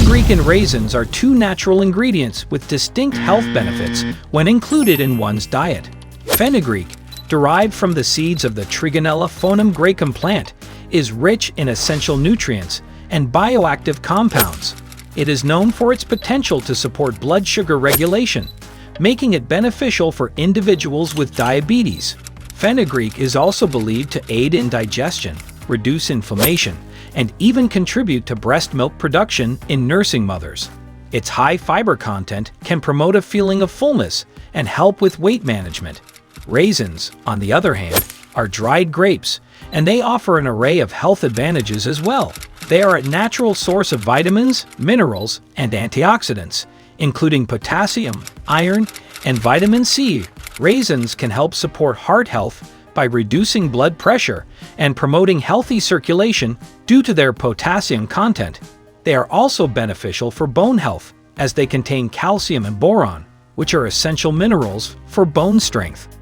Fenugreek and raisins are two natural ingredients with distinct health benefits when included in one's diet. Fenugreek, derived from the seeds of the Trigonella foenum-graecum plant, is rich in essential nutrients and bioactive compounds. It is known for its potential to support blood sugar regulation, making it beneficial for individuals with diabetes. Fenugreek is also believed to aid in digestion, reduce inflammation, and even contribute to breast milk production in nursing mothers. Its high fiber content can promote a feeling of fullness and help with weight management. Raisins, on the other hand, are dried grapes, and they offer an array of health advantages as well. They are a natural source of vitamins, minerals, and antioxidants, including potassium, iron, and vitamin C. Raisins can help support heart health by reducing blood pressure and promoting healthy circulation due to their potassium content. They are also beneficial for bone health as they contain calcium and boron, which are essential minerals for bone strength.